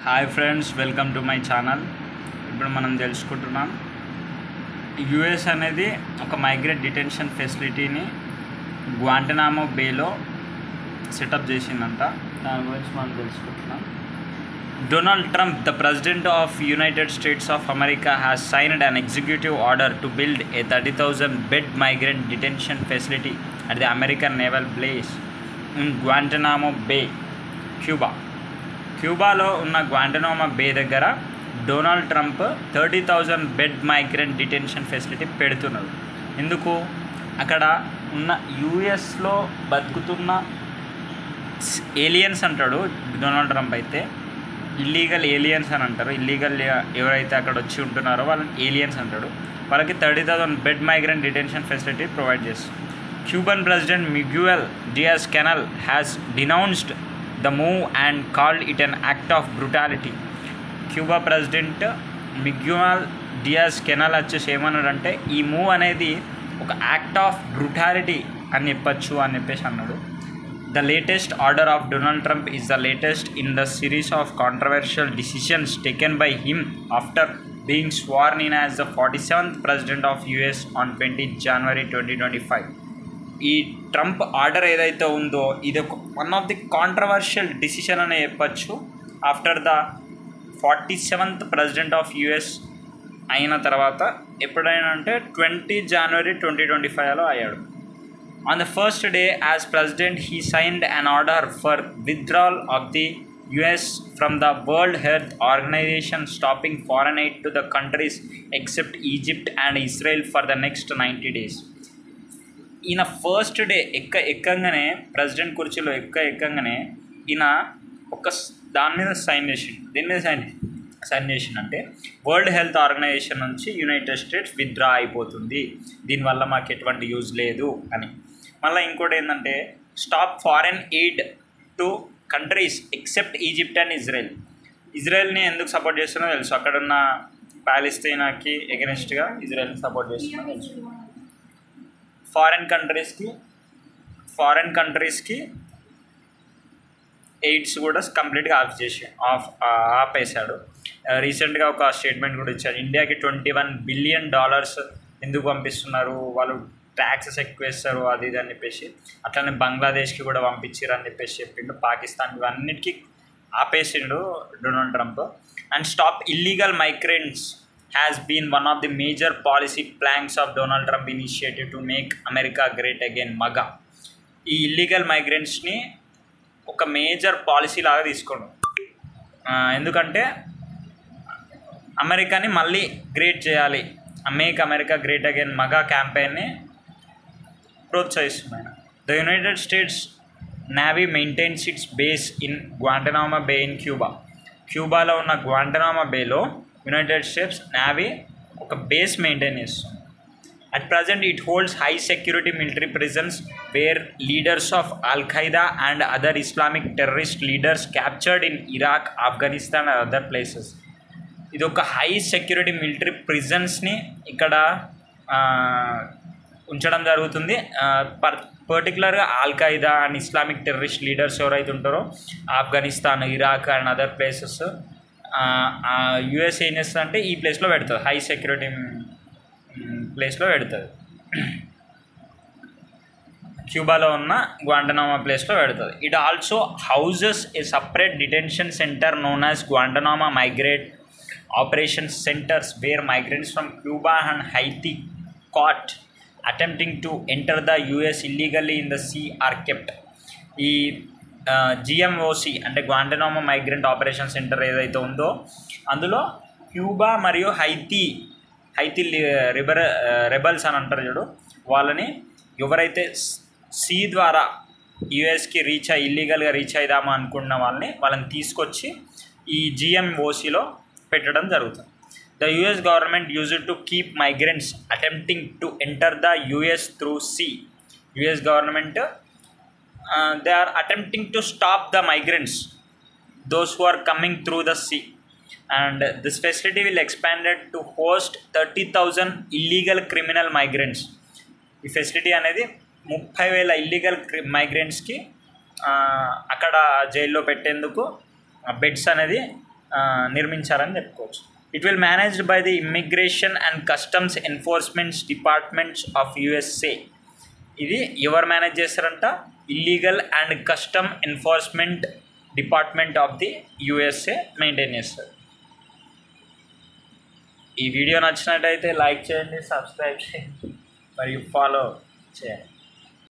Hi friends, welcome to my channel. ఇప్పుడు మనం తెలుసుకుంటున్నాం యుఎస్ అనేది ఒక మైగ్రేట్ డిటెన్షన్ ఫెసిలిటీని గ్వాంటనామో బేలో సెటప్ చేసిందంట. దాని గురించి మనం తెలుసుకుంటున్నాం. Donald Trump, the president of United states of America, has signed an executive order to build a 30,000 bed migrant detention facility at the American naval base in Guantanamo Bay, Cuba. క్యూబాలో ఉన్న Guantanamo బే దగ్గర Donald Trump 30,000 bed migrant detention facility పెడుతున్నారు. ఎందుకు? అక్కడ ఉన్న యుఎస్లో బతుకుతున్న aliens అంటాడు Donald Trump. అయితే ఇల్లీగల్ ఏలియన్స్ అని అంటారు. ఇల్లీగల్ ఎవరైతే అక్కడ వచ్చి ఉంటున్నారో వాళ్ళని ఏలియన్స్ అంటాడు. వాళ్ళకి 30,000 bed migrant detention facility provide చేస్తారు. Cuban president Miguel Diaz Canel has denounced the move and called it an act of brutality. Cuba president Miguel Diaz Canel వచ్చేసి ఏమన్నాడంటే ఈ మూవ్ అనేది ఒక యాక్ట్ ఆఫ్ బ్రూటాలిటీ అని చెప్పచ్చు అని చెప్పేసి అన్నాడు. The latest order of Donald Trump is the latest in the series of controversial decisions taken by him after being sworn in as the 47th president of US on 20 January 2025. ఈ Trump order ఏదైతే ఉందో ఇది ఒక one of the controversial decision అని చెప్పచ్చు. After the 47th president of US అయిన తర్వాత ఎప్పుడైనా అంటే 20 January 2025లో అయ్యాడు. On the first day as president he signed an order for withdrawal of the US from the world health organization, stopping foreign aid to the countries except Egypt and Israel for the next 90 days. ఈయన first day ఎక్కంగానే president కుర్చీలో ఎక్కంగానే ఈయన ఒక దాని మీద sign చేసిండు. దీని మీద సైన్ చేసిండంటే వరల్డ్ హెల్త్ ఆర్గనైజేషన్ నుంచి యునైటెడ్ స్టేట్స్ విత్డ్రా అయిపోతుంది, దీనివల్ల మాకు ఎటువంటి యూజ్ లేదు అని. మళ్ళీ ఇంకోటి ఏంటంటే stop foreign aid to countries except Egypt and Israel. ఇజ్రాయెల్ని ఎందుకు సపోర్ట్ చేస్తున్నో తెలుసు, అక్కడున్న పాలస్తీనాకి ఎగెనిస్ట్గా ఇజ్రాయెల్ని సపోర్ట్ చేస్తున్నో తెలుసు. ఫారెన్ కంట్రీస్కి ఎయిడ్స్ కూడా కంప్లీట్గా ఆపేశాడు. రీసెంట్గా ఒక స్టేట్మెంట్ కూడా ఇచ్చారు. ఇండియాకి $21 billion ఎందుకు పంపిస్తున్నారు, వాళ్ళు ట్యాక్సెస్ ఎక్కువ వేస్తారు అది ఇది అని చెప్పేసి. అట్లనే బంగ్లాదేశ్కి కూడా పంపించారు అని చెప్పేసి చెప్పిండు. పాకిస్తాన్ ఇవన్నిటికీ ఆపేసిండు Donald Trump. And stop illegal migrants has been one of the major policy planks of Donald Trump initiative to make America great again, MAGA. ఈ ఇల్లీగల్ మైగ్రెంట్స్ని ఒక మేజర్ పాలసీ లాగా తీసుకోండు. ఎందుకంటే అమెరికాని మళ్ళీ గ్రేట్ చేయాలి, make America great again MAGA క్యాంపెయిన్ని ప్రోత్సహిస్తున్నాయి. The United States navy maintains its base in Guantanamo bay in Cuba. క్యూబాలో ఉన్న గ్వాంటనామో బేలో యునైటెడ్ స్టేట్స్ నేవీ ఒక బేస్ మెయింటైన్ చేస్తుంది. At present it holds high security military prisons where leaders of al Qaeda and other Islamic terrorist leaders captured in Iraq, Afghanistan and other places. ఇది ఒక high security military ప్రిజన్స్ని ఇక్కడ ఉంచడం జరుగుతుంది. పర్టికులర్గా al Qaeda and Islamic terrorist leaders ఎవరైతే ఉంటారో Afghanistan, Iraq and other places US ఏం చేస్తుంది అంటే ఈ ప్లేస్లో పెడుతుంది, హై సెక్యూరిటీ ప్లేస్లో పెడుతుంది. క్యూబాలో ఉన్న గ్వాంటనామో ప్లేస్లో పెడుతుంది. It also houses a separate detention center known as Guantanamo migrate operation centers where migrants from Cuba and Haiti caught attempting to enter the US illegally in the sea are kept. ఈ GMOC అంటే Guantanamo migrant operation centre ఏదైతే ఉందో అందులో Cuba మరియు Haiti rebels అని అంటారు చూడు, వాళ్ళని ఎవరైతే సీ ద్వారా యుఎస్కి ఇల్లీగల్గా రీచ్ అయిదామా అనుకున్న వాళ్ళని తీసుకొచ్చి ఈ జిఎంఓసిలో పెట్టడం జరుగుతుంది. The US government used to keep migrants attempting to enter the US through sea. US government they are attempting to stop the migrants, those who are coming through the sea, and this facility will expanded to host 30,000 illegal criminal migrants. ఈ facility అనేది 30,000 illegal మైగ్రెంట్స్కి అక్కడ జైల్లో పెట్టేందుకు beds అనేది నిర్మించారని చెప్పుకోవచ్చు. It will managed by the immigration and customs enforcements departments of USA. ఇది ఎవరు manage చేస్తారంట? Illegal and custom enforcement department of the USA maintain చేస్తారు. ఈ వీడియో నచ్చినట్టయితే లైక్ చేయండి, సబ్స్క్రైబ్ చేయండి మరియు ఫాలో చేయండి.